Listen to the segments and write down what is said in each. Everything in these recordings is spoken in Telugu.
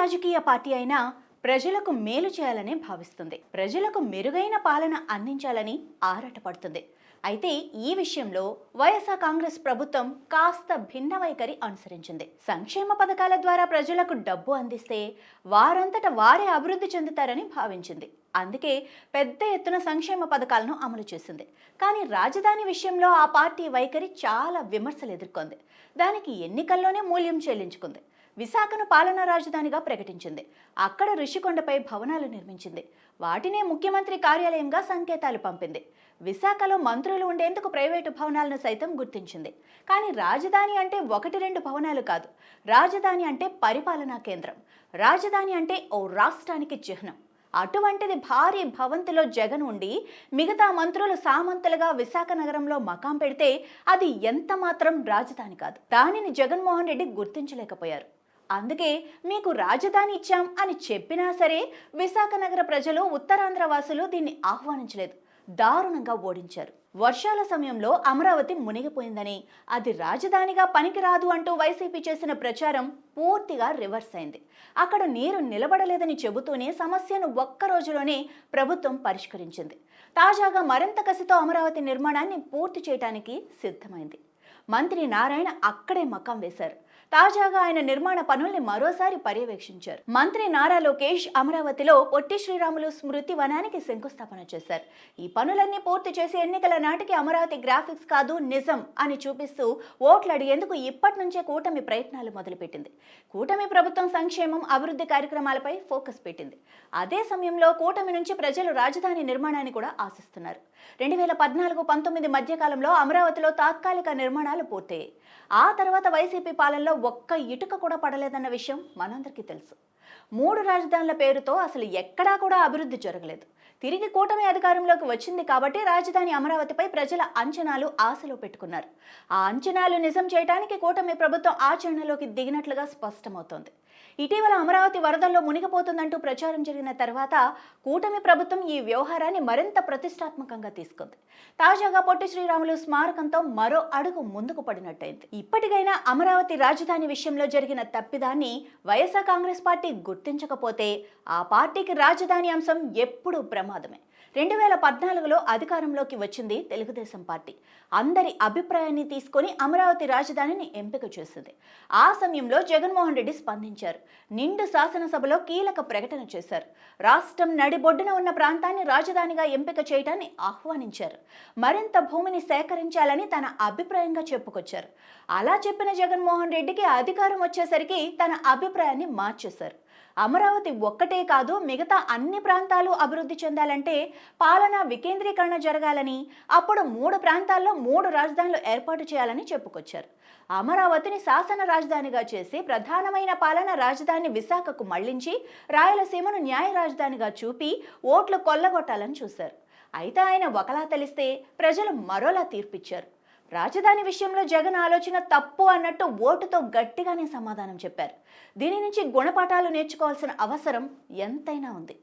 రాజకీయ పార్టీ అయినా ప్రజలకు మేలు చేయాలని భావిస్తుంది. ప్రజలకు మెరుగైన పాలన అందించాలని ఆరాటపడుతుంది. అయితే ఈ విషయంలో వైఎస్ఆర్ కాంగ్రెస్ ప్రభుత్వం కాస్త భిన్న వైఖరి అనుసరించింది. సంక్షేమ పథకాల ద్వారా ప్రజలకు డబ్బు అందిస్తే వారంతట వారే అభివృద్ధి చెందుతారని భావించింది. అందుకే పెద్ద ఎత్తున సంక్షేమ పథకాలను అమలు చేసింది. కానీ రాజధాని విషయంలో ఆ పార్టీ వైఖరి చాలా విమర్శలు ఎదుర్కొంది. దానికి ఎన్నికల్లోనే మూల్యం చెల్లించుకుంది. విశాఖను పాలనా రాజధానిగా ప్రకటించింది. అక్కడ ఋషికొండపై భవనాలు నిర్మించింది. వాటినే ముఖ్యమంత్రి కార్యాలయంగా సంకేతాలు పంపింది. విశాఖలో మంత్రులు ఉండేందుకు ప్రైవేటు భవనాలను సైతం గుర్తించింది. కానీ రాజధాని అంటే 1-2 భవనాలు కాదు. రాజధాని అంటే పరిపాలనా కేంద్రం. రాజధాని అంటే ఓ రాష్ట్రానికి చిహ్నం. అటువంటిది భారీ భవంతిలో జగన్ ఉండి మిగతా మంత్రులు సామంతులుగా విశాఖ నగరంలో మకాం పెడితే అది ఎంత మాత్రం రాజధాని కాదు. దానిని జగన్మోహన్ రెడ్డి గుర్తించలేకపోయారు. అందుకే మీకు రాజధాని ఇచ్చాం అని చెప్పినా సరే విశాఖ నగర ప్రజలు, ఉత్తరాంధ్ర వాసులు దీన్ని ఆహ్వానించలేదు. దారుణంగా ఓడించారు. వర్షాల సమయంలో అమరావతి మునిగిపోయిందని, అది రాజధానిగా పనికిరాదు అంటూ వైసీపీ చేసిన ప్రచారం పూర్తిగా రివర్స్ అయింది. అక్కడ నీరు నిలబడలేదని చెబుతూనే సమస్యను ఒక్క రోజులోనే ప్రభుత్వం పరిష్కరించింది. తాజాగా మరింత కసితో అమరావతి నిర్మాణాన్ని పూర్తి చేయడానికి సిద్ధమైంది. మంత్రి నారాయణ అక్కడే మకాం వేశారు. తాజాగా ఆయన నిర్మాణ పనుల్ని మరోసారి పర్యవేక్షించారు. మంత్రి నారా లోకేష్ అమరావతిలో పొట్టి శ్రీరాములు స్మృతి వనానికి శంకుస్థాపన చేశారు. ఈ పనులన్నీ పూర్తి చేసి ఎన్నికల నాటికి అమరావతి గ్రాఫిక్స్ కాదు నిజం అని చూపిస్తూ ఓట్లు అడిగేందుకు ఇప్పటి నుంచే కూటమి ప్రయత్నాలు మొదలుపెట్టింది. కూటమి ప్రభుత్వం సంక్షేమం, అభివృద్ధి కార్యక్రమాలపై ఫోకస్ పెట్టింది. అదే సమయంలో కూటమి నుంచి ప్రజలు రాజధాని నిర్మాణాన్ని కూడా ఆశిస్తున్నారు. 2014-19 మధ్యకాలంలో అమరావతిలో తాత్కాలిక నిర్మాణాలు పూర్తయ్యాయి. ఆ తర్వాత వైసీపీ పాలనలో ఒక్క ఇటుక కూడా పడలేదన్న విషయం మనందరికీ తెలుసు. 3 రాజధానుల పేరుతో అసలు ఎక్కడా కూడా అభివృద్ధి జరగలేదు. తిరిగి కూటమి అధికారంలోకి వచ్చింది కాబట్టి రాజధాని అమరావతిపై ప్రజల అంచనాలు, ఆశలు పెట్టుకున్నారు. ఆ అంచనాలు నిజం చేయడానికి కూటమి ప్రభుత్వం ఆచరణలోకి దిగినట్లుగా స్పష్టమవుతోంది. ఇటీవల అమరావతి వరదల్లో మునిగిపోతుందంటూ ప్రచారం జరిగిన తర్వాత కూటమి ప్రభుత్వం ఈ వ్యవహారాన్ని మరింత ప్రతిష్టాత్మకంగా తీసుకుంది. తాజాగా పొట్టి శ్రీరాములు స్మారకంతో మరో అడుగు ముందుకు పడినట్టయింది. ఇప్పటికైనా అమరావతి రాజధాని విషయంలో జరిగిన తప్పిదాన్ని వైఎస్ఆర్ కాంగ్రెస్ పార్టీ గుర్తించకపోతే ఆ పార్టీకి రాజధాని అంశం ఎప్పుడూ ప్రమాదమే. 2014లో అధికారంలోకి వచ్చింది తెలుగుదేశం పార్టీ. అందరి అభిప్రాయాన్ని తీసుకొని అమరావతి రాజధానిని ఎంపిక చేసింది. ఆ సమయంలో జగన్మోహన్ రెడ్డి స్పందించారు. నిండు శాసనసభలో కీలక ప్రకటన చేశారు. రాష్ట్రం నడిబొడ్డున ఉన్న ప్రాంతాన్ని రాజధానిగా ఎంపిక చేయడాన్ని ఆహ్వానించారు. మరింత భూమిని సేకరించాలని తన అభిప్రాయంగా చెప్పుకొచ్చారు. అలా చెప్పిన జగన్మోహన్ రెడ్డికి అధికారం వచ్చేసరికి తన అభిప్రాయాన్ని మార్చేశారు. అమరావతి ఒక్కటే కాదు, మిగతా అన్ని ప్రాంతాలు అభివృద్ధి చెందాలంటే పాలనా వికేంద్రీకరణ జరగాలని, అప్పుడు 3 ప్రాంతాల్లో 3 రాజధానులు ఏర్పాటు చేయాలని చెప్పుకొచ్చారు. అమరావతిని శాసన రాజధానిగా చేసి ప్రధానమైన పాలన రాజధాని విశాఖకు మళ్లించి రాయలసీమను న్యాయ రాజధానిగా చూపి ఓట్లు కొల్లగొట్టాలని చూశారు. అయితే ఆయన ఒకలా తెలిస్తే ప్రజలు మరోలా తీర్పిచ్చారు. రాజధాని విషయంలో జగన్ ఆలోచన తప్పు అన్నట్టు ఓటుతో గట్టిగానే సమాధానం చెప్పారు. దీని నుంచి గుణపాఠాలు నేర్చుకోవాల్సిన అవసరం ఎంతైనా ఉంది.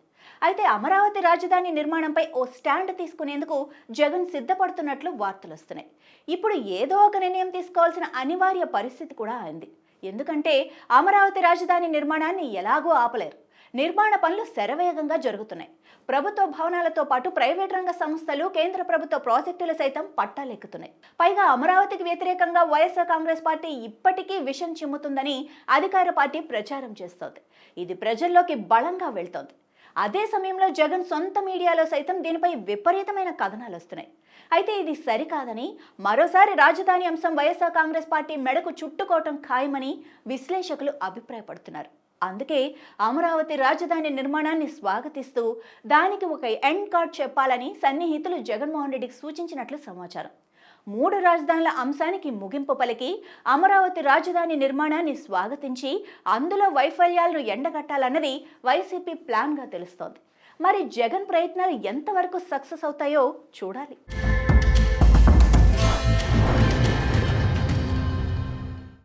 అయితే అమరావతి రాజధాని నిర్మాణంపై ఓ స్టాండ్ తీసుకునేందుకు జగన్ సిద్ధపడుతున్నట్లు వార్తలు వస్తున్నాయి. ఇప్పుడు ఏదో ఒక నిర్ణయం తీసుకోవాల్సిన అనివార్య పరిస్థితి కూడా అయింది. ఎందుకంటే అమరావతి రాజధాని నిర్మాణాన్ని ఎలాగో ఆపలేరు. నిర్మాణ పనులు శరవేగంగా జరుగుతున్నాయి. ప్రభుత్వ భవనాలతో పాటు ప్రైవేట్ రంగ సంస్థలు, కేంద్ర ప్రభుత్వ ప్రాజెక్టులు సైతం పట్టాలెక్కుతున్నాయి. పైగా అమరావతికి వ్యతిరేకంగా వైఎస్ఆర్ కాంగ్రెస్ పార్టీ ఇప్పటికీ విషం చిమ్ముతుందని అధికార పార్టీ ప్రచారం చేస్తోంది. ఇది ప్రజల్లోకి బలంగా వెళ్తోంది. అదే సమయంలో జగన్ సొంత మీడియాలో సైతం దీనిపై విపరీతమైన కథనాలు వస్తున్నాయి. అయితే ఇది సరికాదని, మరోసారి రాజధాని అంశం వైఎస్ఆర్ కాంగ్రెస్ పార్టీ మెడకు చుట్టుకోవటం ఖాయమని విశ్లేషకులు అభిప్రాయపడుతున్నారు. అందుకే అమరావతి రాజధాని నిర్మాణాన్ని స్వాగతిస్తూ దానికి ఒక ఎండ్ కార్డ్ చెప్పాలని సన్నిహితులు జగన్మోహన్ రెడ్డికి సూచించినట్లు సమాచారం. 3 రాజధానుల అంశానికి ముగింపు పలికి అమరావతి రాజధాని నిర్మాణాన్ని స్వాగతించి అందులో వైఫల్యాలను ఎండగట్టాలన్నది వైసీపీ ప్లాన్గా తెలుస్తోంది. మరి జగన్ ప్రయత్నాలు ఎంతవరకు సక్సెస్ అవుతాయో చూడాలి.